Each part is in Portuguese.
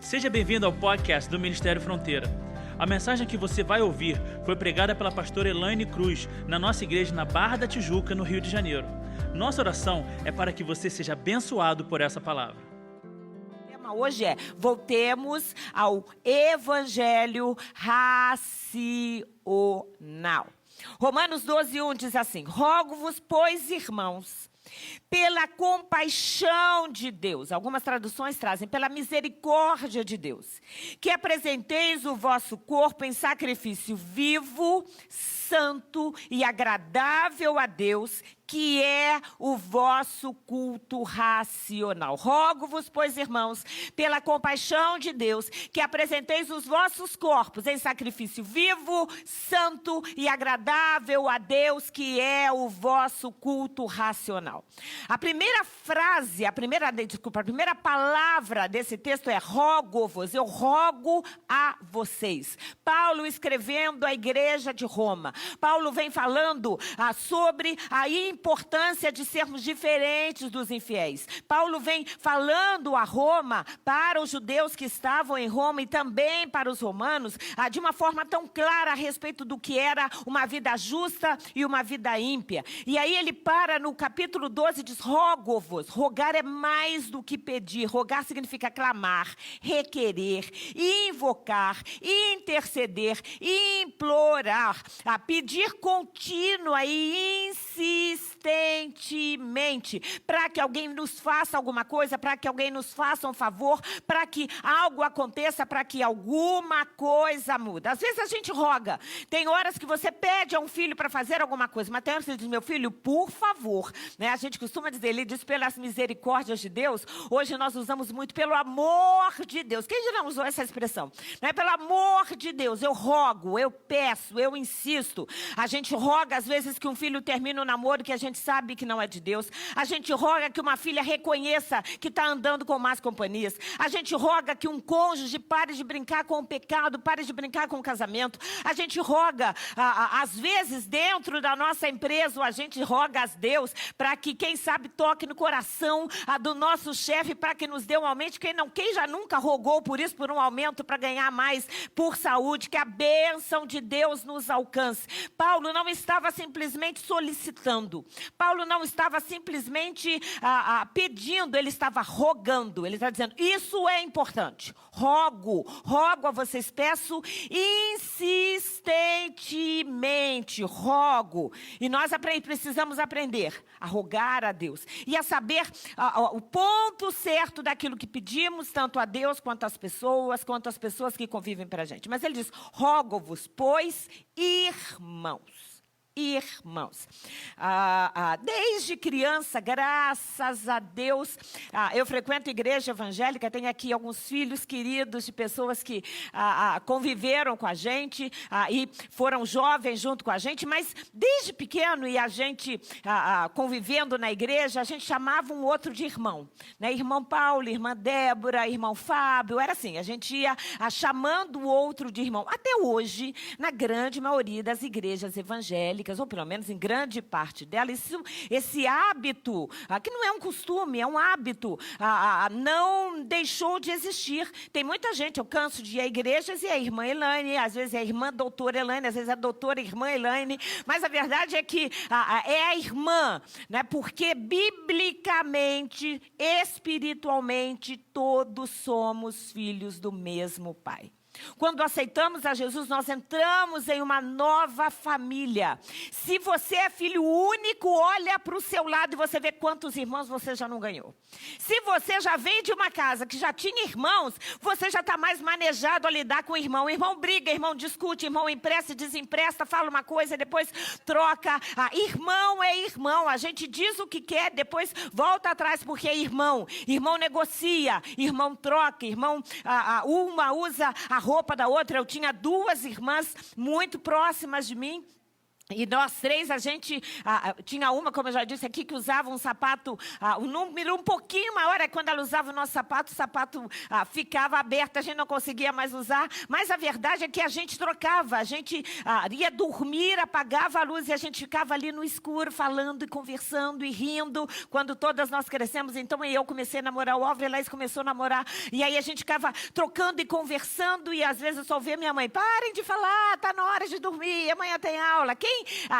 Seja bem-vindo ao podcast do Ministério Fronteira. A mensagem que você vai ouvir foi pregada pela pastora Elaine Cruz, na nossa igreja na Barra da Tijuca, no Rio de Janeiro. Nossa oração é para que você seja abençoado por essa palavra. O tema hoje é: voltemos ao Evangelho racional. Romanos 12:1 diz assim: rogo-vos, pois, irmãos, pela compaixão de Deus, algumas traduções trazem, pela misericórdia de Deus, que apresenteis o vosso corpo em sacrifício vivo, santo e agradável a Deus, que é o vosso culto racional. Rogo-vos, pois, irmãos, pela compaixão de Deus, que apresenteis os vossos corpos em sacrifício vivo, santo e agradável a Deus, que é o vosso culto racional. A primeira palavra desse texto é rogo-vos, eu rogo a vocês. Paulo escrevendo à igreja de Roma. Paulo vem falando sobre a importância de sermos diferentes dos infiéis. Paulo vem falando a Roma, para os judeus que estavam em Roma e também para os romanos, de uma forma tão clara a respeito do que era uma vida justa e uma vida ímpia. E aí ele para no capítulo 12 e diz: rogo-vos. Rogar é mais do que pedir. Rogar significa clamar, requerer, invocar, interceder, implorar, pedir contínua e insistentemente, para que alguém nos faça alguma coisa, para que alguém nos faça um favor, para que algo aconteça, para que alguma coisa mude. Às vezes a gente roga. Tem horas que você pede a um filho para fazer alguma coisa, mas tem horas que você diz: meu filho, por favor. Né? A gente costuma dizer, ele diz pelas misericórdias de Deus. Hoje nós usamos muito pelo amor de Deus. Quem já não usou essa expressão? Não é? Pelo amor de Deus, eu rogo, eu peço, eu insisto. A gente roga às vezes que um filho termine um namoro que a gente sabe que não é de Deus. A gente roga que uma filha reconheça que está andando com más companhias. A gente roga que um cônjuge pare de brincar com o pecado, pare de brincar com o casamento. A gente roga, às vezes, dentro da nossa empresa, a gente roga a Deus para que, quem sabe, toque no coração do nosso chefe para que nos dê um aumento. Quem já nunca rogou por isso, por um aumento para ganhar mais, por saúde, que a bênção de Deus nos alcance. Paulo não estava simplesmente solicitando. Paulo não estava simplesmente pedindo, ele estava rogando. Ele está dizendo: isso é importante. Rogo a vocês, peço insistentemente, rogo. E nós precisamos aprender a rogar a Deus e a saber o ponto certo daquilo que pedimos, tanto a Deus quanto às pessoas que convivem para a gente. Mas ele diz: rogo-vos, pois, irmãos. Desde criança, graças a Deus, eu frequento igreja evangélica, tenho aqui alguns filhos queridos de pessoas que conviveram com a gente e foram jovens junto com a gente, mas desde pequeno, e a gente convivendo na igreja, a gente chamava um outro de irmão, né? Irmão Paulo, irmã Débora, irmão Fábio, era assim, a gente ia chamando o outro de irmão. Até hoje, na grande maioria das igrejas evangélicas, ou pelo menos em grande parte delas, esse hábito, que não é um costume, é um hábito, não deixou de existir. Tem muita gente, eu canso de ir a igrejas e a irmã Elaine, às vezes é a irmã doutora Elaine, às vezes é a doutora irmã Elaine, mas a verdade é que é a irmã, né? Porque biblicamente, espiritualmente, todos somos filhos do mesmo Pai. Quando aceitamos a Jesus, nós entramos em uma nova família. Se você é filho único, olha para o seu lado e você vê quantos irmãos você já não ganhou. Se você já vem de uma casa que já tinha irmãos, você já está mais manejado a lidar com o irmão. O irmão briga, irmão discute, irmão empresta e desempresta, fala uma coisa e depois troca. Irmão é irmão, a gente diz o que quer, depois volta atrás porque é irmão. Irmão negocia, irmão troca, irmão, uma usa a roupa da outra. Eu tinha duas irmãs muito próximas de mim. E nós três, a gente tinha uma, como eu já disse aqui, que usava um sapato, um número um pouquinho maior. Quando ela usava o nosso sapato, o sapato ficava aberto, a gente não conseguia mais usar. Mas a verdade é que a gente trocava, a gente ia dormir, apagava a luz e a gente ficava ali no escuro, falando e conversando e rindo. Quando todas nós crescemos, então eu comecei a namorar o Álvaro, a Laís começou a namorar. E aí a gente ficava trocando e conversando e às vezes eu só ouvia minha mãe, parem de falar, está na hora de dormir, amanhã tem aula. Quem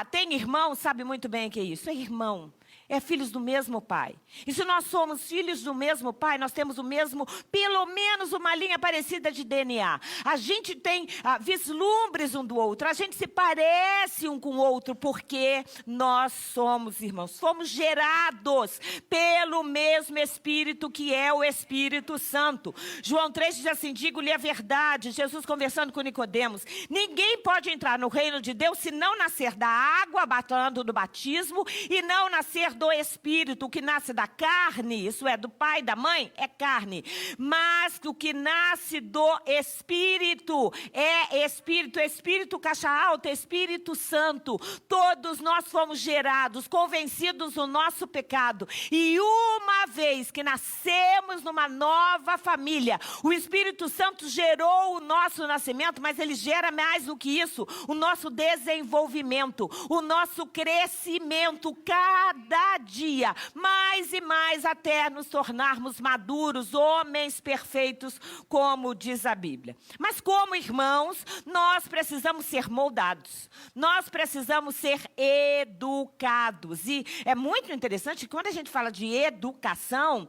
tem irmão sabe muito bem o que é isso, é irmão. É filhos do mesmo pai. E se nós somos filhos do mesmo pai, nós temos o mesmo, pelo menos uma linha parecida de DNA. A gente tem vislumbres um do outro, a gente se parece um com o outro, porque nós somos irmãos. Fomos gerados pelo mesmo Espírito, que é o Espírito Santo. João 3 diz assim, digo-lhe a verdade, Jesus conversando com Nicodemos, ninguém pode entrar no reino de Deus se não nascer da água, batendo do batismo, e não nascer do Espírito. O que nasce da carne, isso é, do pai, da mãe, é carne. Mas o que nasce do Espírito é Espírito. Espírito caixa alta, Espírito Santo. Todos nós fomos gerados, convencidos do nosso pecado. E uma vez que nascemos numa nova família, o Espírito Santo gerou o nosso nascimento, mas ele gera mais do que isso, o nosso desenvolvimento, o nosso crescimento, cada dia, mais e mais, até nos tornarmos maduros, homens perfeitos, como diz a Bíblia. Mas como irmãos, nós precisamos ser moldados, nós precisamos ser educados. E é muito interessante que quando a gente fala de educação,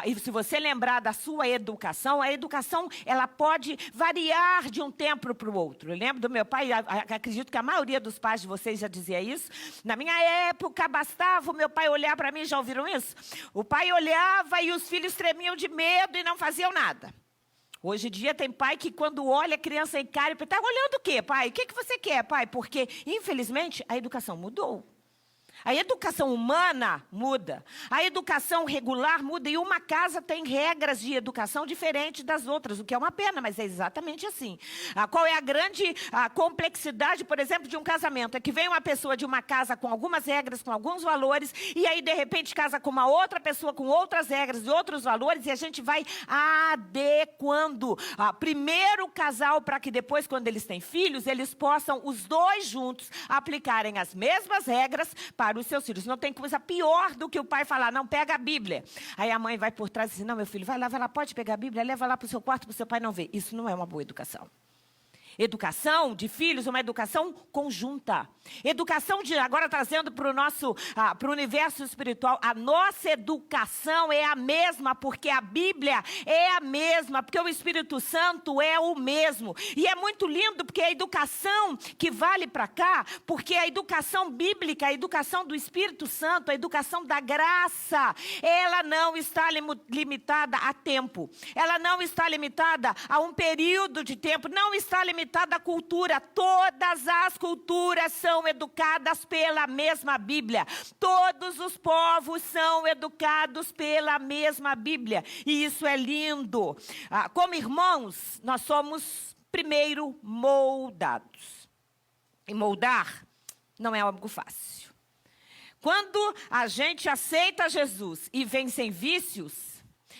e se você lembrar da sua educação, a educação ela pode variar de um tempo para o outro. Eu lembro do meu pai, acredito que a maioria dos pais de vocês já dizia isso. Na minha época, bastava o meu pai olhar para mim, já ouviram isso? O pai olhava e os filhos tremiam de medo e não faziam nada. Hoje em dia tem pai que quando olha a criança encara e pergunta, está olhando o quê, pai? O que você quer, pai? Porque, infelizmente, a educação mudou. A educação humana muda, a educação regular muda e uma casa tem regras de educação diferentes das outras, o que é uma pena, mas é exatamente assim. Qual é a grande complexidade, por exemplo, de um casamento? É que vem uma pessoa de uma casa com algumas regras, com alguns valores, e aí de repente casa com uma outra pessoa com outras regras e outros valores, e a gente vai adequando primeiro o casal para que depois, quando eles têm filhos, eles possam, os dois juntos, aplicarem as mesmas regras para os seus filhos. Não tem coisa pior do que o pai falar, não, pega a Bíblia. Aí a mãe vai por trás e diz, não, meu filho, vai lá, pode pegar a Bíblia, leva lá para o seu quarto, para o seu pai não ver. Isso não é uma boa educação. Educação de filhos, uma educação conjunta. Educação de, agora trazendo para o nosso, para o universo espiritual, a nossa educação é a mesma, porque a Bíblia é a mesma, porque o Espírito Santo é o mesmo. E é muito lindo, porque a educação que vale para cá, porque a educação bíblica, a educação do Espírito Santo, a educação da graça, ela não está limitada a tempo. Ela não está limitada a um período de tempo, não está limitada a cultura. Todas as culturas são educadas pela mesma Bíblia. Todos os povos são educados pela mesma Bíblia. E isso é lindo. Como irmãos, nós somos primeiro moldados. E moldar não é algo fácil. Quando a gente aceita Jesus e vem sem vícios,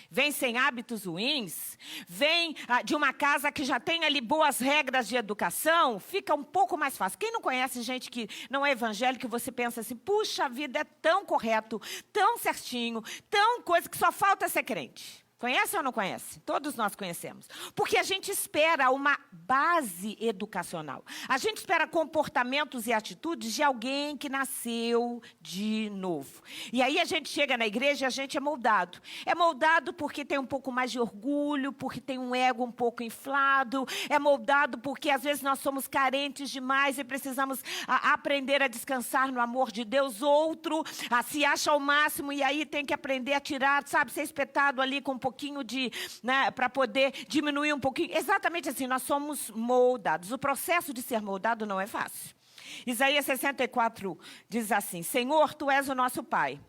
vem sem hábitos ruins, vem de uma casa que já tem ali boas regras de educação, fica um pouco mais fácil. Quem não conhece gente que não é evangélico, você pensa assim, puxa, a vida é tão correto, tão certinho, tão coisa que só falta ser crente. Conhece ou não conhece? Todos nós conhecemos. Porque a gente espera uma base educacional. A gente espera comportamentos e atitudes de alguém que nasceu de novo. E aí a gente chega na igreja e a gente é moldado. É moldado porque tem um pouco mais de orgulho, porque tem um ego um pouco inflado. É moldado porque às vezes nós somos carentes demais e precisamos aprender a descansar no amor de Deus. Outro se acha ao máximo e aí tem que aprender a tirar, sabe, ser espetado ali com um pouquinho de, né, para poder diminuir um pouquinho. Exatamente assim, nós somos moldados. O processo de ser moldado não é fácil. Isaías 64 diz assim, Senhor, Tu és o nosso Pai.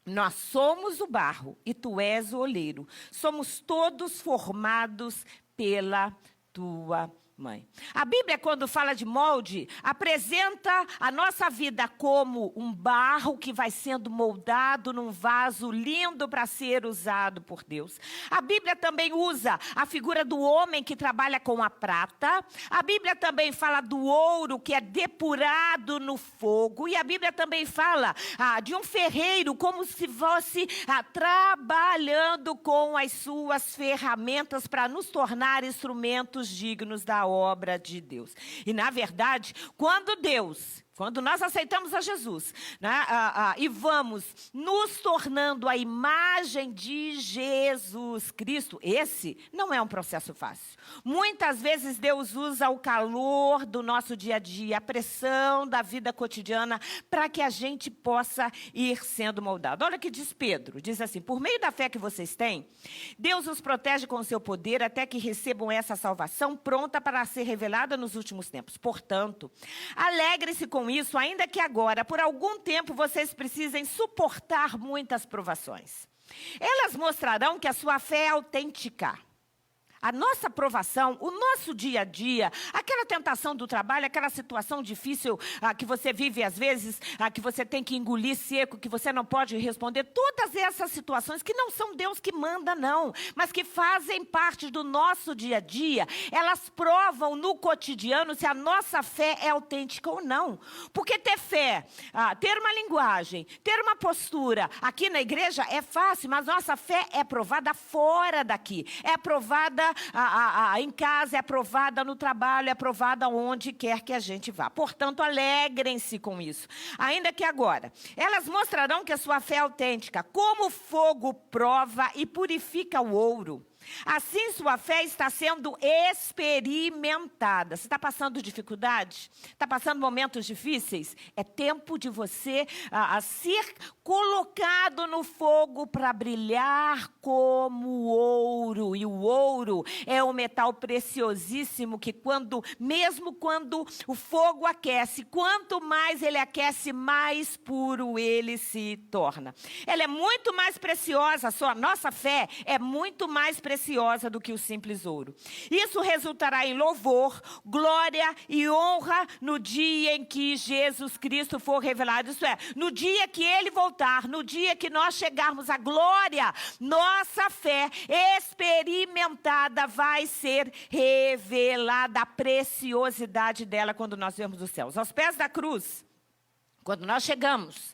Nós somos o barro e Tu és o oleiro. Somos todos formados pela Tua mãe. A Bíblia, quando fala de molde, apresenta a nossa vida como um barro que vai sendo moldado num vaso lindo para ser usado por Deus. A Bíblia também usa a figura do homem que trabalha com a prata. A Bíblia também fala do ouro que é depurado no fogo. E a Bíblia também fala de um ferreiro como se fosse trabalhando com as suas ferramentas para nos tornar instrumentos dignos da obra de Deus. E, na verdade, quando nós aceitamos a Jesus, né, e vamos nos tornando a imagem de Jesus Cristo, esse não é um processo fácil. Muitas vezes Deus usa o calor do nosso dia a dia, a pressão da vida cotidiana, para que a gente possa ir sendo moldado. Olha o que diz Pedro, diz assim: por meio da fé que vocês têm, Deus os protege com o seu poder até que recebam essa salvação pronta para ser revelada nos últimos tempos. Portanto, alegre-se com isso, ainda que agora, por algum tempo, vocês precisem suportar muitas provações. Elas mostrarão que a sua fé é autêntica. A nossa provação, o nosso dia a dia, aquela tentação do trabalho, aquela situação difícil que você vive às vezes, que você tem que engolir seco, que você não pode responder, todas essas situações que não são Deus que manda não, mas que fazem parte do nosso dia a dia, elas provam no cotidiano se a nossa fé é autêntica ou não. Porque ter fé, ter uma linguagem, ter uma postura aqui na igreja é fácil, mas nossa fé é provada fora daqui, é provada em casa, é aprovada no trabalho, é aprovada onde quer que a gente vá. Portanto, alegrem-se com isso. Ainda que agora, elas mostrarão que a sua fé é autêntica, como o fogo prova e purifica o ouro. Assim, sua fé está sendo experimentada. Você está passando dificuldade? Está passando momentos difíceis? É tempo de você ser colocado no fogo para brilhar como ouro. E o ouro é um metal preciosíssimo que mesmo quando o fogo aquece, quanto mais ele aquece, mais puro ele se torna. Ela é muito mais preciosa, a nossa fé é muito mais preciosa do que o simples ouro. Isso resultará em louvor, glória e honra no dia em que Jesus Cristo for revelado. Isso é, no dia que Ele voltar, no dia que nós chegarmos à glória, nossa fé experimentada vai ser revelada, a preciosidade dela quando nós vemos os céus. Aos pés da cruz, quando nós chegamos,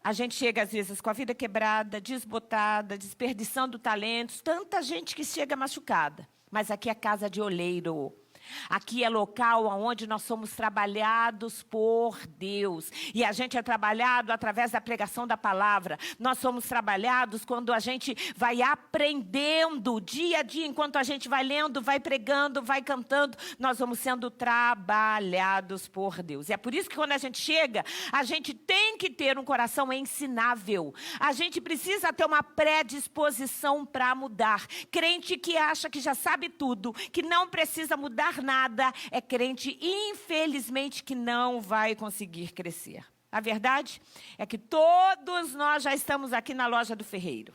a gente chega, às vezes, com a vida quebrada, desbotada, desperdiçando talentos. Tanta gente que chega machucada. Mas aqui é casa de oleiro. Aqui é local onde nós somos trabalhados por Deus. E a gente é trabalhado através da pregação da palavra. Nós somos trabalhados quando a gente vai aprendendo dia a dia. Enquanto a gente vai lendo, vai pregando, vai cantando, nós vamos sendo trabalhados por Deus. E é por isso que quando a gente chega, a gente tem que ter um coração ensinável. A gente precisa ter uma predisposição para mudar. Crente que acha que já sabe tudo, que não precisa mudar nada, é crente, infelizmente, que não vai conseguir crescer. A verdade é que todos nós já estamos aqui na loja do ferreiro.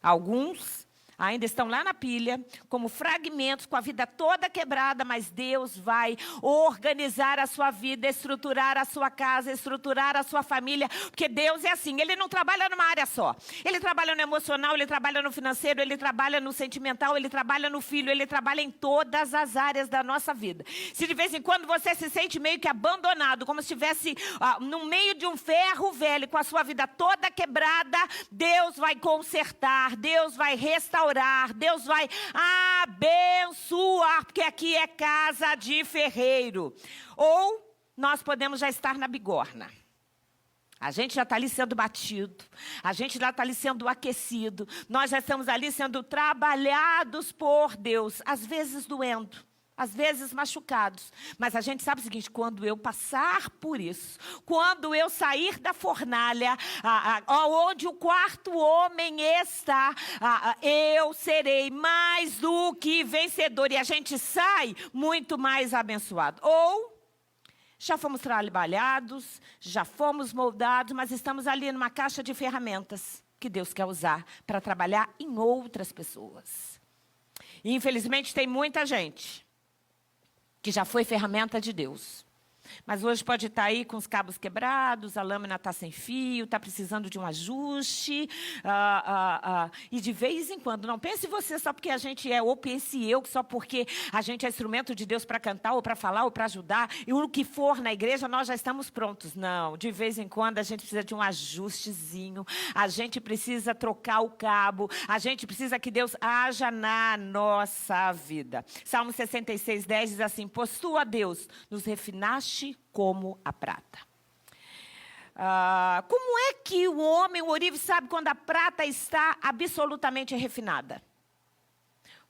Alguns ainda estão lá na pilha, como fragmentos, com a vida toda quebrada, mas Deus vai organizar a sua vida, estruturar a sua casa, estruturar a sua família, porque Deus é assim, Ele não trabalha numa área só. Ele trabalha no emocional, Ele trabalha no financeiro, Ele trabalha no sentimental, Ele trabalha no filho, Ele trabalha em todas as áreas da nossa vida. Se de vez em quando você se sente meio que abandonado, como se estivesse no meio de um ferro velho, com a sua vida toda quebrada, Deus vai consertar, Deus vai restaurar, Deus vai abençoar, porque aqui é casa de ferreiro. Ou nós podemos já estar na bigorna. A gente já está ali sendo batido, a gente já está ali sendo aquecido, nós já estamos ali sendo trabalhados por Deus, às vezes doendo, às vezes machucados. Mas a gente sabe o seguinte: quando eu passar por isso, quando eu sair da fornalha, onde o quarto homem está, eu serei mais do que vencedor. E a gente sai muito mais abençoado. Ou já fomos trabalhados, já fomos moldados, mas estamos ali numa caixa de ferramentas que Deus quer usar para trabalhar em outras pessoas. E infelizmente tem muita gente que já foi ferramenta de Deus. Mas hoje pode estar aí com os cabos quebrados, a lâmina está sem fio, está precisando de um ajuste. E de vez em quando, não pense você só porque a gente ou pense eu, só porque a gente é instrumento de Deus para cantar, ou para falar, ou para ajudar, e o que for na igreja, nós já estamos prontos. Não, de vez em quando a gente precisa de um ajustezinho, a gente precisa trocar o cabo, a gente precisa que Deus haja na nossa vida. Salmo 66:10 diz assim: pois tu, ó Deus, nos refinaste como a prata. Como é que o homem, o ourive, sabe quando a prata está absolutamente refinada?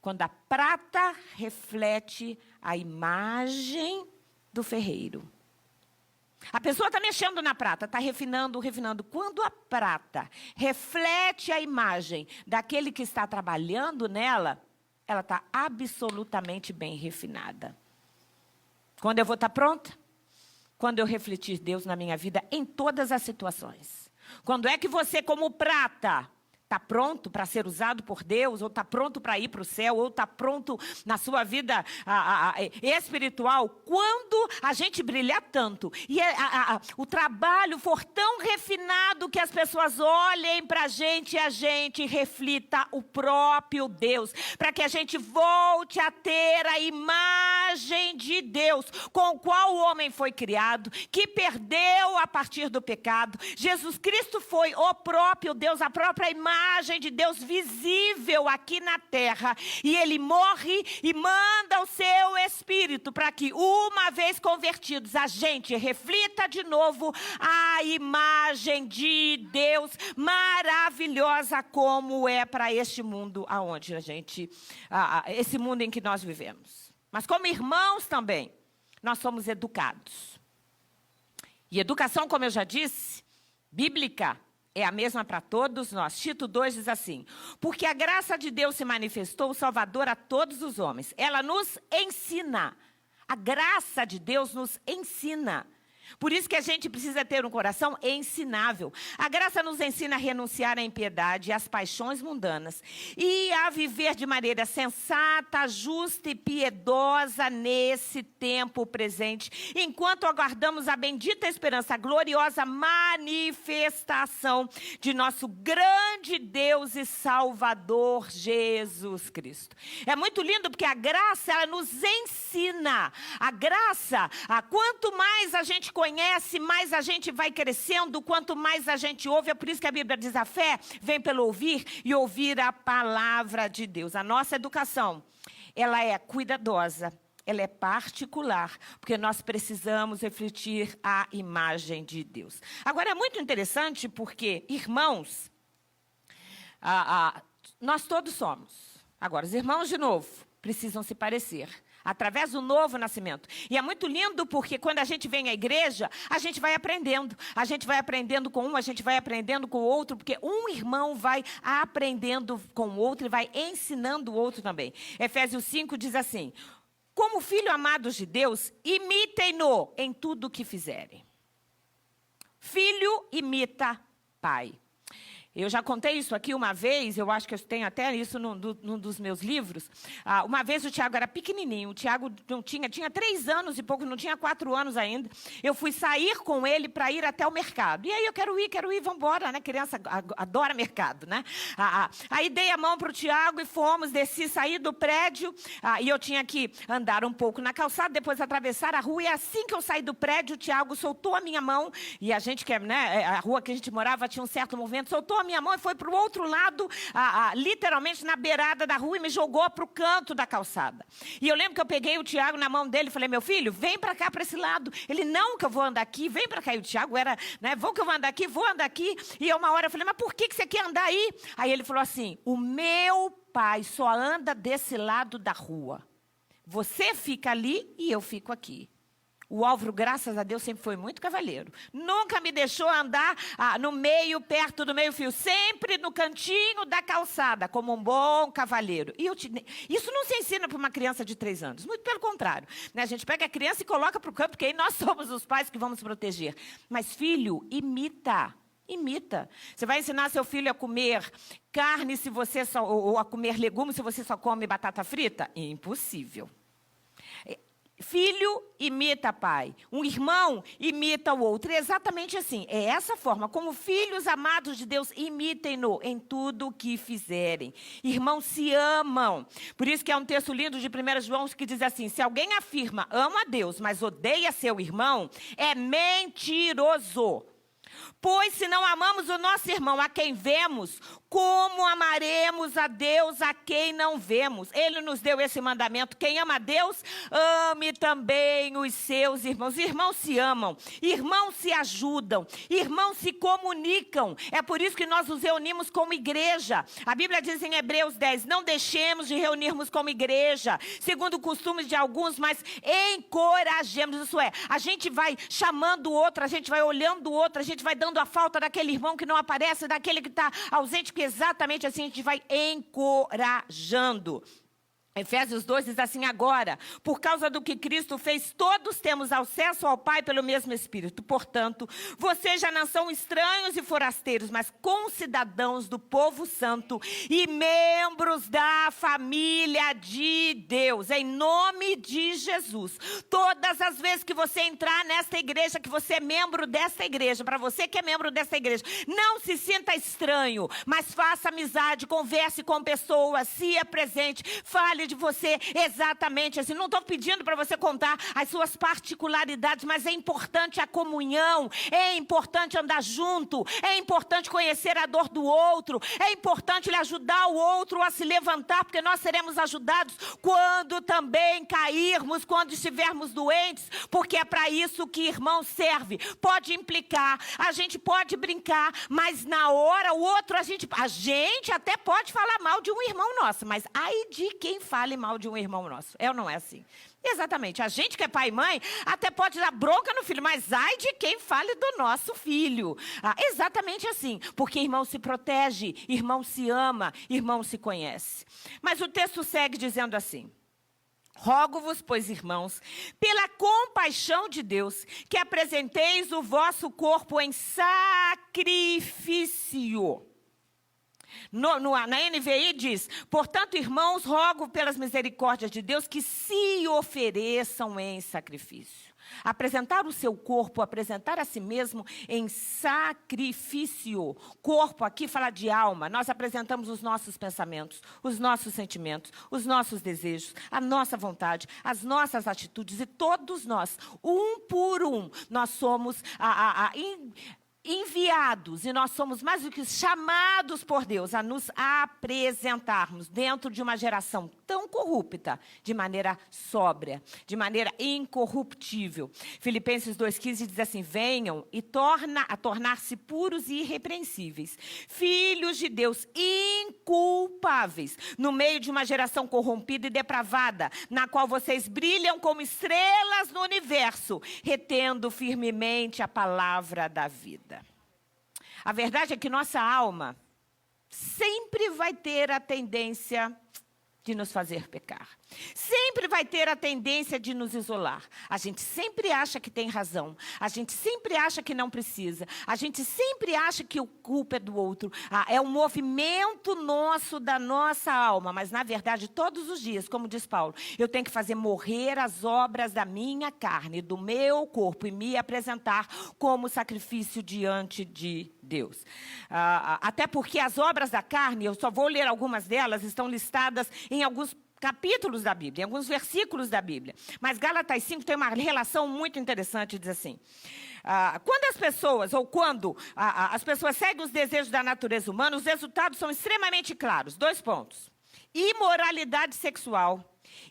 Quando a prata reflete a imagem do ferreiro. A pessoa está mexendo na prata, está refinando, refinando. Quando a prata reflete a imagem daquele que está trabalhando nela, ela está absolutamente bem refinada. Quando eu vou estar pronta? Quando eu refletir Deus na minha vida em todas as situações. Quando é que você, como prata, está pronto para ser usado por Deus, ou está pronto para ir para o céu, ou está pronto na sua vida espiritual? Quando a gente brilhar tanto e o trabalho for tão refinado que as pessoas olhem para a gente e a gente reflita o próprio Deus, para que a gente volte a ter a imagem de Deus com o qual o homem foi criado, que perdeu a partir do pecado. Jesus Cristo foi o próprio Deus, a própria imagem de Deus visível aqui na terra, e ele morre e manda o seu Espírito para que, uma vez convertidos, a gente reflita de novo a imagem de Deus maravilhosa como é para este mundo aonde a gente, esse mundo em que nós vivemos. Mas como irmãos também, nós somos educados. E educação, como eu já disse, bíblica, é a mesma para todos nós. Tito 2 diz assim: porque a graça de Deus se manifestou salvadora a todos os homens. Ela nos ensina. A graça de Deus nos ensina. Por isso que a gente precisa ter um coração ensinável. A graça nos ensina a renunciar à impiedade e às paixões mundanas e a viver de maneira sensata, justa e piedosa nesse tempo presente, enquanto aguardamos a bendita esperança, a gloriosa manifestação de nosso grande Deus e Salvador Jesus Cristo. É muito lindo porque a graça, ela nos ensina. A graça, quanto mais a gente conhece, mais a gente vai crescendo, quanto mais a gente ouve. É por isso que a Bíblia diz: a fé vem pelo ouvir e ouvir a palavra de Deus. A nossa educação, ela é cuidadosa, ela é particular, porque nós precisamos refletir a imagem de Deus. Agora, é muito interessante porque, irmãos, nós todos somos. Agora, os irmãos, de novo, precisam se parecer, através do novo nascimento. E é muito lindo porque quando a gente vem à igreja, a gente vai aprendendo. A gente vai aprendendo com um, a gente vai aprendendo com o outro, porque um irmão vai aprendendo com o outro e vai ensinando o outro também. Efésios 5 diz assim: como filhos amados de Deus, imitem-no em tudo o que fizerem. Filho imita pai. Eu já contei isso aqui uma vez, eu acho que eu tenho até isso num dos meus livros. Uma vez o Tiago era pequenininho, o Tiago tinha 3 anos e pouco, não tinha 4 anos ainda. Eu fui sair com ele para ir até o mercado. E aí eu quero ir, vamos embora, né? Criança adora mercado, né? Aí dei a mão para o Tiago e fomos, saí do prédio, e eu tinha que andar um pouco na calçada, depois atravessar a rua, e assim que eu saí do prédio, o Tiago soltou a minha mão, e a gente, né, a rua que a gente morava tinha um certo movimento, soltou a minha mão e foi para o outro lado, literalmente na beirada da rua, e me jogou para o canto da calçada. E eu lembro que eu peguei o Tiago na mão dele e falei: meu filho, vem para cá, para esse lado. Ele: não, que eu vou andar aqui, vem para cá. E o Tiago era, né, vou que eu vou andar aqui. E uma hora eu falei: mas por que você quer andar aí? Aí ele falou assim: o meu pai só anda desse lado da rua. Você fica ali e eu fico aqui. O Álvaro, graças a Deus, sempre foi muito cavalheiro. Nunca me deixou andar no meio, perto do meio-fio. Sempre no cantinho da calçada, como um bom cavalheiro. Isso não se ensina para uma criança de 3 anos. Muito pelo contrário. Né? A gente pega a criança e coloca para o campo, porque aí nós somos os pais que vamos proteger. Mas, filho, imita. Imita. Você vai ensinar seu filho a comer carne ou a comer legumes se você só come batata frita? Impossível. Filho imita pai, um irmão imita o outro. É exatamente assim, é essa forma, como filhos amados de Deus, imitem-no em tudo o que fizerem. Irmãos se amam. Por isso que é um texto lindo de 1 João que diz assim: se alguém afirma, ama a Deus, mas odeia seu irmão, é mentiroso. Pois se não amamos o nosso irmão a quem vemos, como amaremos a Deus a quem não vemos? Ele nos deu esse mandamento: quem ama a Deus, ame também os seus irmãos. Irmãos se amam, irmãos se ajudam, irmãos se comunicam. É por isso que nós nos reunimos como igreja. A Bíblia diz em Hebreus 10, não deixemos de reunirmos como igreja, segundo o costume de alguns, mas encorajemos. Isso é, a gente vai chamando o outro, a gente vai olhando o outro, a gente vai dando a falta daquele irmão que não aparece, daquele que está ausente, que exatamente assim a gente vai encorajando. Efésios 2 diz assim: agora, por causa do que Cristo fez, todos temos acesso ao Pai pelo mesmo Espírito. Portanto, vocês já não são estranhos e forasteiros, mas concidadãos do povo santo e membros da família de Deus, em nome de Jesus. Todas as vezes que você entrar nesta igreja, que você é membro desta igreja, para você que é membro desta igreja, não se sinta estranho, mas faça amizade, converse com pessoas, se apresente, fale de você exatamente assim. Não estou pedindo para você contar as suas particularidades, mas é importante a comunhão, é importante andar junto, é importante conhecer a dor do outro, é importante lhe ajudar o outro a se levantar, porque nós seremos ajudados quando também cairmos, quando estivermos doentes, porque é para isso que irmão serve. Pode implicar, a gente pode brincar, mas na hora o outro, a gente até pode falar mal de um irmão nosso, mas ai de quem fale mal de um irmão nosso. É ou não é assim? Exatamente. A gente que é pai e mãe até pode dar bronca no filho, mas ai de quem fale do nosso filho. Exatamente assim. Porque irmão se protege, irmão se ama, irmão se conhece. Mas o texto segue dizendo assim: rogo-vos, pois, irmãos, pela compaixão de Deus, que apresenteis o vosso corpo em sacrifício. Na NVI diz: portanto, irmãos, rogo pelas misericórdias de Deus que se ofereçam em sacrifício. Apresentar o seu corpo, apresentar a si mesmo em sacrifício. Corpo aqui fala de alma. Nós apresentamos os nossos pensamentos, os nossos sentimentos, os nossos desejos, a nossa vontade, as nossas atitudes. E todos nós, um por um, nós somos enviados, e nós somos mais do que chamados por Deus a nos apresentarmos dentro de uma geração tão corrupta, de maneira sóbria, de maneira incorruptível. Filipenses 2,15 diz assim: venham e tornar-se puros e irrepreensíveis, filhos de Deus inculpáveis, no meio de uma geração corrompida e depravada, na qual vocês brilham como estrelas no universo, retendo firmemente a palavra da vida. A verdade é que nossa alma sempre vai ter a tendência de nos fazer pecar. Sempre vai ter a tendência de nos isolar. A gente sempre acha que tem razão. A gente sempre acha que não precisa. A gente sempre acha que a culpa é do outro. É um movimento nosso, da nossa alma. Mas, na verdade, todos os dias, como diz Paulo, eu tenho que fazer morrer as obras da minha carne, do meu corpo, e me apresentar como sacrifício diante de Deus. Até porque as obras da carne, eu só vou ler algumas delas, estão listadas em alguns capítulos da Bíblia, em alguns versículos da Bíblia. Mas Gálatas 5 tem uma relação muito interessante, diz assim: quando as pessoas seguem os desejos da natureza humana, os resultados são extremamente claros. 2 pontos: imoralidade sexual,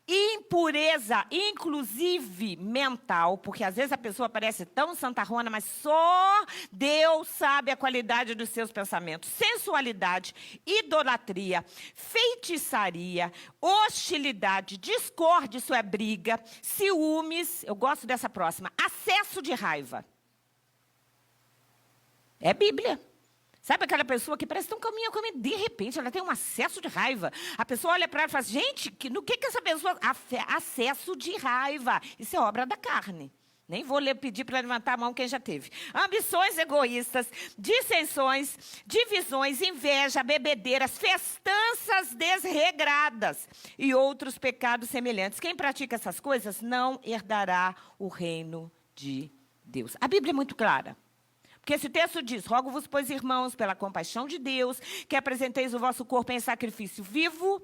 impureza, inclusive mental, porque às vezes a pessoa parece tão santarrona, mas só Deus sabe a qualidade dos seus pensamentos. Sensualidade, idolatria, feitiçaria, hostilidade, discórdia, isso é briga, ciúmes, eu gosto dessa próxima, acesso de raiva. É Bíblia. Sabe aquela pessoa que parece tão calminha, de repente ela tem um acesso de raiva. A pessoa olha para ela e fala: gente, no que essa pessoa... Acesso de raiva. Isso é obra da carne. Nem vou pedir para levantar a mão quem já teve. Ambições egoístas, dissensões, divisões, inveja, bebedeiras, festanças desregradas e outros pecados semelhantes. Quem pratica essas coisas não herdará o reino de Deus. A Bíblia é muito clara. Porque esse texto diz: rogo-vos, pois, irmãos, pela compaixão de Deus, que apresenteis o vosso corpo em sacrifício vivo,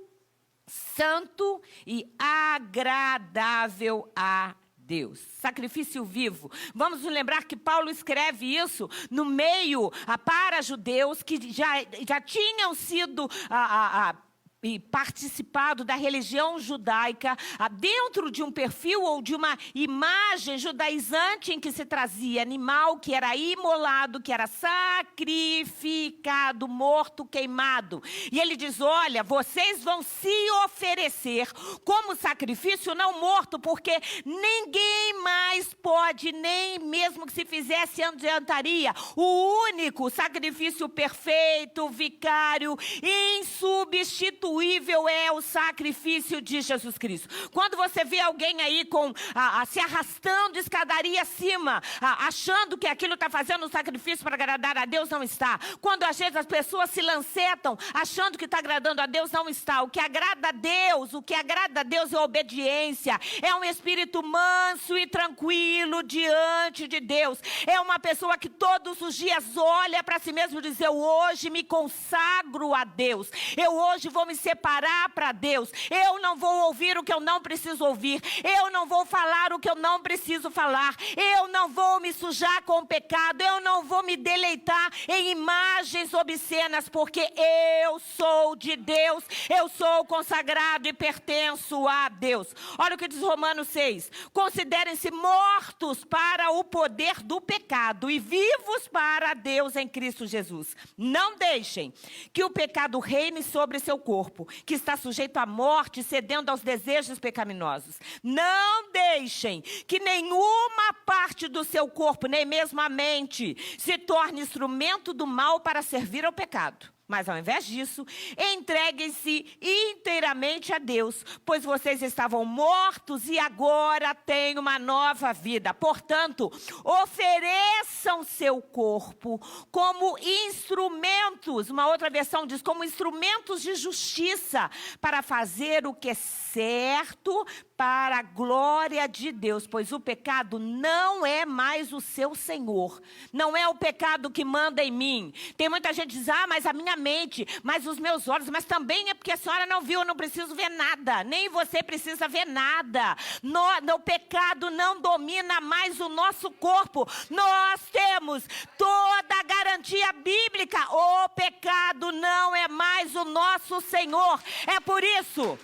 santo e agradável a Deus. Sacrifício vivo. Vamos nos lembrar que Paulo escreve isso no meio para judeus que já tinham sido e participado da religião judaica, dentro de um perfil ou de uma imagem judaizante em que se trazia animal que era imolado, que era sacrificado, morto, queimado. E ele diz: olha, vocês vão se oferecer como sacrifício não morto, porque ninguém mais pode, nem mesmo que se fizesse adiantaria. O único sacrifício perfeito, vicário, insubstituível é o sacrifício de Jesus Cristo. Quando você vê alguém aí se arrastando escadaria acima, achando que aquilo está fazendo um sacrifício para agradar a Deus, não está. Quando às vezes as pessoas se lancetam achando que está agradando a Deus, não está. O que agrada a Deus é obediência. É um espírito manso e tranquilo diante de Deus. É uma pessoa que todos os dias olha para si mesmo e diz: eu hoje me consagro a Deus. Eu hoje vou me separar para Deus. Eu não vou ouvir o que eu não preciso ouvir. Eu não vou falar o que eu não preciso falar. Eu não vou me sujar com o pecado. Eu não vou me deleitar em imagens obscenas, porque eu sou de Deus. Eu sou consagrado e pertenço a Deus. Olha o que diz Romanos 6. Considerem-se mortos para o poder do pecado e vivos para Deus em Cristo Jesus. Não deixem que o pecado reine sobre seu corpo, que está sujeito à morte, cedendo aos desejos pecaminosos. Não deixem que nenhuma parte do seu corpo, nem mesmo a mente, se torne instrumento do mal para servir ao pecado. Mas, ao invés disso, entreguem-se inteiramente a Deus, pois vocês estavam mortos e agora têm uma nova vida. Portanto, ofereçam seu corpo como instrumentos, uma outra versão diz, como instrumentos de justiça, para fazer o que é certo para a glória de Deus, pois o pecado não é mais o seu senhor. Não é o pecado que manda em mim. Tem muita gente que diz: mas a minha mente, mas os meus olhos, mas também é porque a senhora não viu, eu não preciso ver nada. Nem você precisa ver nada. O pecado não domina mais o nosso corpo. Nós temos toda a garantia bíblica. O pecado não é mais o nosso senhor. É por isso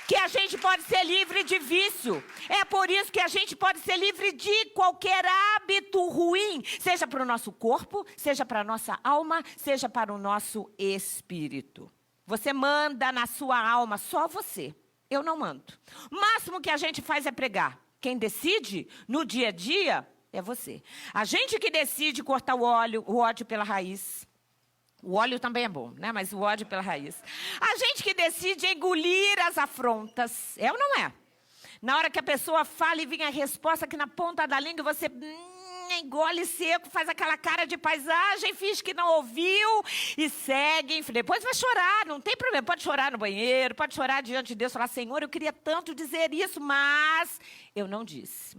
que a gente pode ser livre de vício. É por isso que a gente pode ser livre de qualquer hábito ruim, seja para o nosso corpo, seja para a nossa alma, seja para o nosso espírito. Você manda na sua alma, só você. Eu não mando. O máximo que a gente faz é pregar. Quem decide no dia a dia é você. A gente que decide cortar o ódio pela raiz. O óleo também é bom, né? Mas o ódio pela raiz. A gente que decide engolir as afrontas. É ou não é? Na hora que a pessoa fala e vem a resposta aqui na ponta da língua, você engole seco, faz aquela cara de paisagem, finge que não ouviu e segue. Depois vai chorar, não tem problema. Pode chorar no banheiro, pode chorar diante de Deus, falar: Senhor, eu queria tanto dizer isso, mas eu não disse.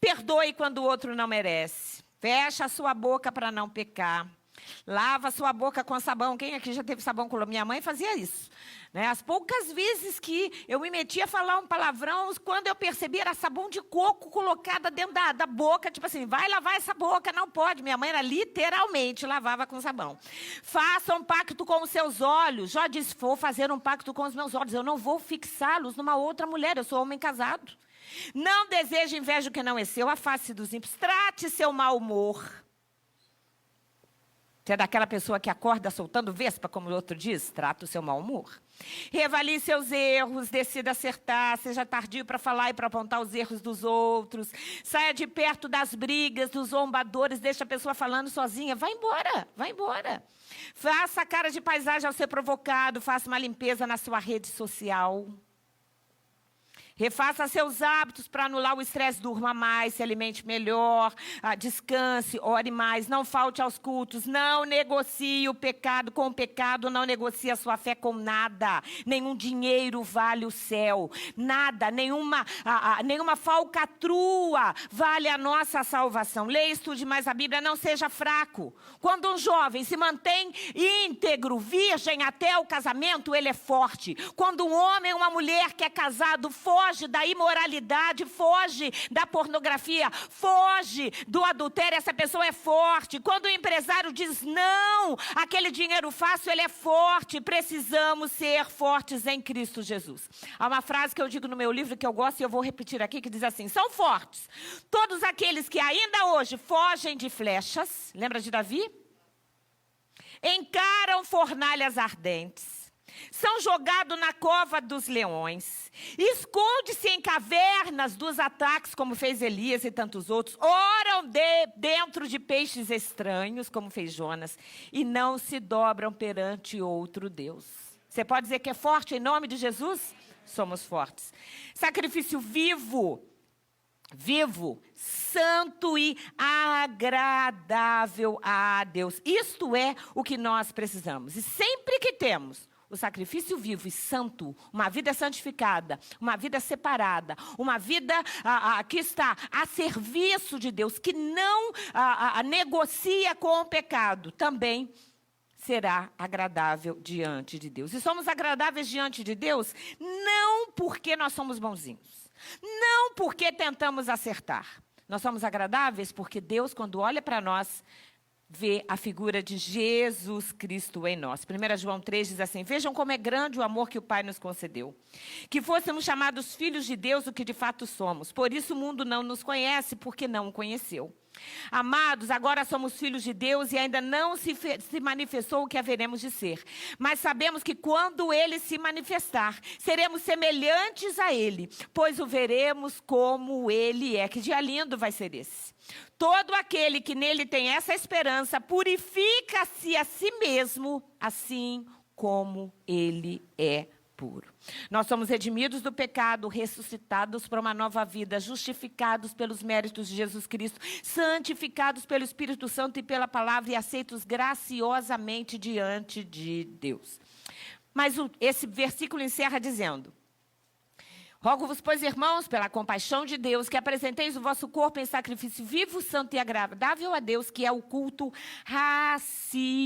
Perdoe quando o outro não merece. Fecha a sua boca para não pecar. Lava a sua boca com sabão. Quem aqui já teve sabão com minha mãe fazia isso, né? As poucas vezes que eu me metia a falar um palavrão, quando eu percebi, era sabão de coco colocada dentro da boca, tipo assim, vai lavar essa boca, não pode. Minha mãe era literalmente lavava com sabão. Faça um pacto com os seus olhos. Jó disse: vou fazer um pacto com os meus olhos, eu não vou fixá-los numa outra mulher, eu sou homem casado. Não deseje inveja o que não é seu, afaste dos ímpios, trate seu mau humor. Você é daquela pessoa que acorda soltando vespa, como o outro diz? Trata o seu mau humor. Reavalie seus erros, decida acertar, seja tardio para falar e para apontar os erros dos outros. Saia de perto das brigas, dos zombadores, deixa a pessoa falando sozinha. Vai embora, vai embora. Faça a cara de paisagem ao ser provocado, faça uma limpeza na sua rede social. Refaça seus hábitos para anular o estresse, durma mais, se alimente melhor, descanse, ore mais, não falte aos cultos, não negocie o pecado com o pecado, não negocie a sua fé com nada. Nenhum dinheiro vale o céu, nada, nenhuma falcatrua vale a nossa salvação. Leia e estude mais a Bíblia, não seja fraco. Quando um jovem se mantém íntegro, virgem até o casamento, ele é forte. Quando um homem ou uma mulher que é casado foge da imoralidade, foge da pornografia, foge do adultério, essa pessoa é forte. Quando o empresário diz não, aquele dinheiro fácil, ele é forte. Precisamos ser fortes em Cristo Jesus. Há uma frase que eu digo no meu livro que eu gosto e eu vou repetir aqui, que diz assim: são fortes todos aqueles que ainda hoje fogem de flechas, lembra de Davi? Encaram fornalhas ardentes, são jogados na cova dos leões, esconde-se em cavernas dos ataques, como fez Elias e tantos outros, oram dentro de peixes estranhos, como fez Jonas, e não se dobram perante outro Deus. Você pode dizer que é forte em nome de Jesus? Somos fortes. Sacrifício vivo, santo e agradável a Deus. Isto é o que nós precisamos. E sempre que temos o sacrifício vivo e santo, uma vida santificada, uma vida separada, uma vida que está a serviço de Deus, que não negocia com o pecado, também será agradável diante de Deus. E somos agradáveis diante de Deus não porque nós somos bonzinhos, não porque tentamos acertar. Nós somos agradáveis porque Deus, quando olha para nós, vê a figura de Jesus Cristo em nós. 1 João 3 diz assim: vejam como é grande o amor que o Pai nos concedeu, que fôssemos chamados filhos de Deus, o que de fato somos. Por isso o mundo não nos conhece, porque não o conheceu. Amados, agora somos filhos de Deus e ainda não se manifestou o que haveremos de ser. Mas sabemos que quando Ele se manifestar, seremos semelhantes a Ele, pois o veremos como Ele é. Que dia lindo vai ser esse. Todo aquele que nele tem essa esperança, purifica-se a si mesmo, assim como Ele é puro. Nós somos redimidos do pecado, ressuscitados para uma nova vida, justificados pelos méritos de Jesus Cristo, santificados pelo Espírito Santo e pela palavra e aceitos graciosamente diante de Deus. Mas esse versículo encerra dizendo: rogo-vos, pois, irmãos, pela compaixão de Deus, que apresenteis o vosso corpo em sacrifício vivo, santo e agradável a Deus, que é o culto racional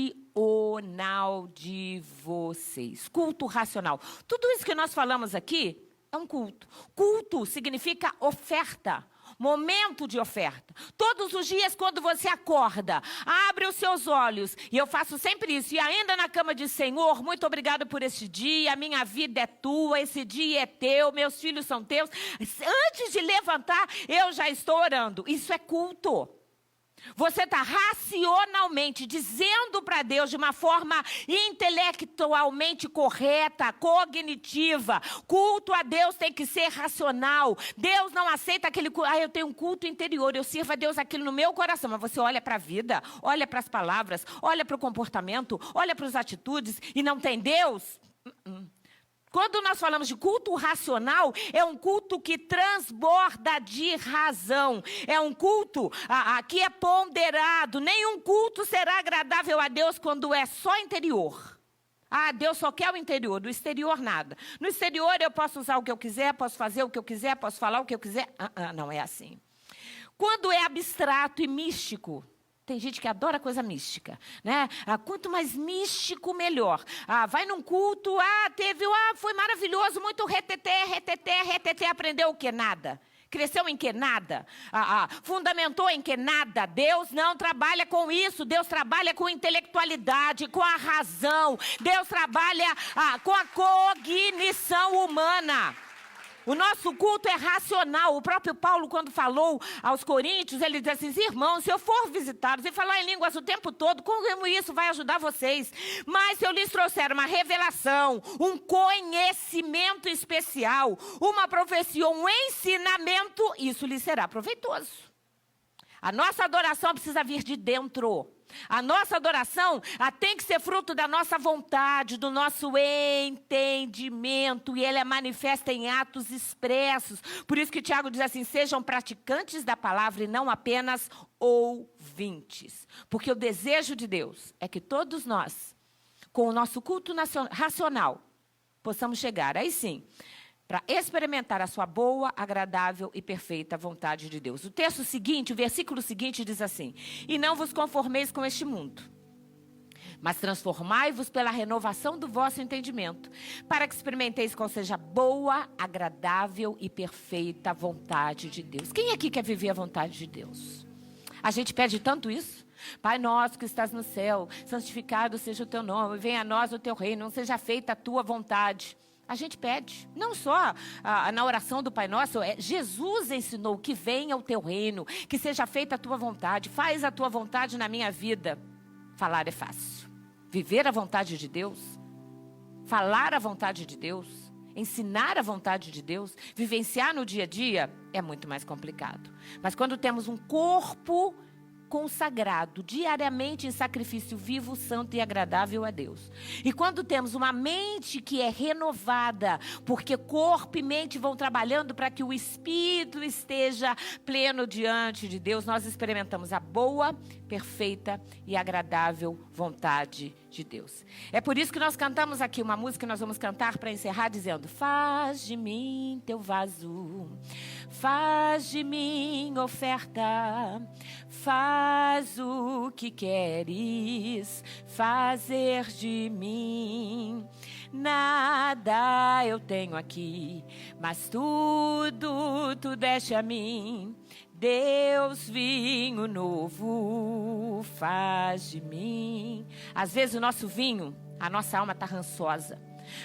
de vocês. Culto racional. Tudo isso que nós falamos aqui é um culto. Culto significa oferta. Momento de oferta. Todos os dias, quando você acorda, abre os seus olhos, e eu faço sempre isso, e ainda na cama diz: Senhor, muito obrigado por este dia, a minha vida é tua, esse dia é teu, meus filhos são teus. Antes de levantar, eu já estou orando. Isso é culto. Você está racionalmente dizendo para Deus de uma forma intelectualmente correta, cognitiva. Culto a Deus tem que ser racional. Deus não aceita aquele culto. Eu tenho um culto interior, eu sirvo a Deus aquilo no meu coração. Mas você olha para a vida, olha para as palavras, olha para o comportamento, olha para as atitudes e não tem Deus? Quando nós falamos de culto racional, é um culto que transborda de razão. É um culto que é ponderado. Nenhum culto será agradável a Deus quando é só interior. Deus só quer o interior, do exterior nada. No exterior eu posso usar o que eu quiser, posso fazer o que eu quiser, posso falar o que eu quiser. Não é assim. Quando é abstrato e místico, tem gente que adora coisa mística, né? Quanto mais místico, melhor. Vai num culto, foi maravilhoso, muito reteté, aprendeu o que? Nada. Cresceu em que? Nada. Fundamentou em que? Nada. Deus não trabalha com isso. Deus trabalha com intelectualidade, com a razão. Deus trabalha com a cognição humana. O nosso culto é racional. O próprio Paulo, quando falou aos coríntios, ele diz assim: irmãos, se eu for visitá-los e falar em línguas o tempo todo, como isso vai ajudar vocês? Mas se eu lhes trouxer uma revelação, um conhecimento especial, uma profecia, um ensinamento, isso lhes será proveitoso. A nossa adoração precisa vir de dentro. A nossa adoração tem que ser fruto da nossa vontade, do nosso entendimento. E ele é manifesta em atos expressos. Por isso que Tiago diz assim, sejam praticantes da palavra e não apenas ouvintes. Porque o desejo de Deus é que todos nós, com o nosso culto racional, possamos chegar, aí sim, para experimentar a sua boa, agradável e perfeita vontade de Deus. O texto seguinte, o versículo seguinte diz assim, e não vos conformeis com este mundo, mas transformai-vos pela renovação do vosso entendimento, para que experimenteis qual seja a boa, agradável e perfeita vontade de Deus. Quem aqui quer viver a vontade de Deus? A gente pede tanto isso. Pai nosso que estás no céu, santificado seja o teu nome, venha a nós o teu reino, não seja feita a tua vontade. A gente pede, não só na oração do Pai Nosso, Jesus ensinou que venha o teu reino, que seja feita a tua vontade, faz a tua vontade na minha vida. Falar é fácil, viver a vontade de Deus, falar a vontade de Deus, ensinar a vontade de Deus, vivenciar no dia a dia, é muito mais complicado. Mas quando temos um corpo consagrado diariamente em sacrifício vivo, santo e agradável a Deus. E quando temos uma mente que é renovada, porque corpo e mente vão trabalhando para que o espírito esteja pleno diante de Deus, nós experimentamos a boa, perfeita e agradável vontade de Deus. É por isso que nós cantamos aqui uma música que nós vamos cantar para encerrar dizendo: faz de mim teu vaso, faz de mim oferta, faz o que queres fazer de mim. Nada eu tenho aqui, mas tudo tu deste a mim. Deus, vinho novo, faz de mim. Às vezes o nosso vinho, a nossa alma está rançosa.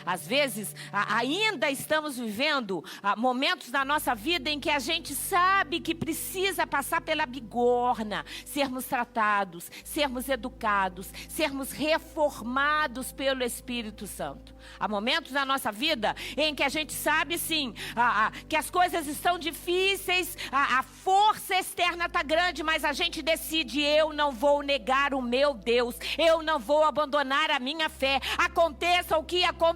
Às vezes, ainda estamos vivendo momentos da nossa vida em que a gente sabe que precisa passar pela bigorna, sermos tratados, sermos educados, sermos reformados pelo Espírito Santo. Há momentos da nossa vida em que a gente sabe sim, que as coisas estão difíceis, a força externa está grande, mas a gente decide: eu não vou negar o meu Deus, eu não vou abandonar a minha fé, aconteça o que acontecer.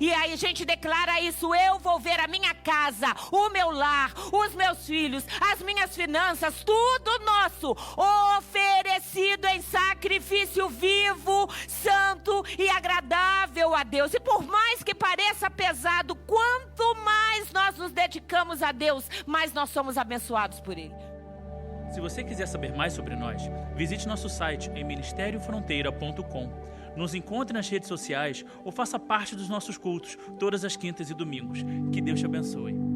E aí a gente declara isso: eu vou ver a minha casa, o meu lar, os meus filhos, as minhas finanças, tudo nosso, oferecido em sacrifício vivo, santo e agradável a Deus. E por mais que pareça pesado, quanto mais nós nos dedicamos a Deus, mais nós somos abençoados por Ele. Se você quiser saber mais sobre nós, visite nosso site em ministeriofronteira.com. Nos encontre nas redes sociais ou faça parte dos nossos cultos todas as quintas e domingos. Que Deus te abençoe.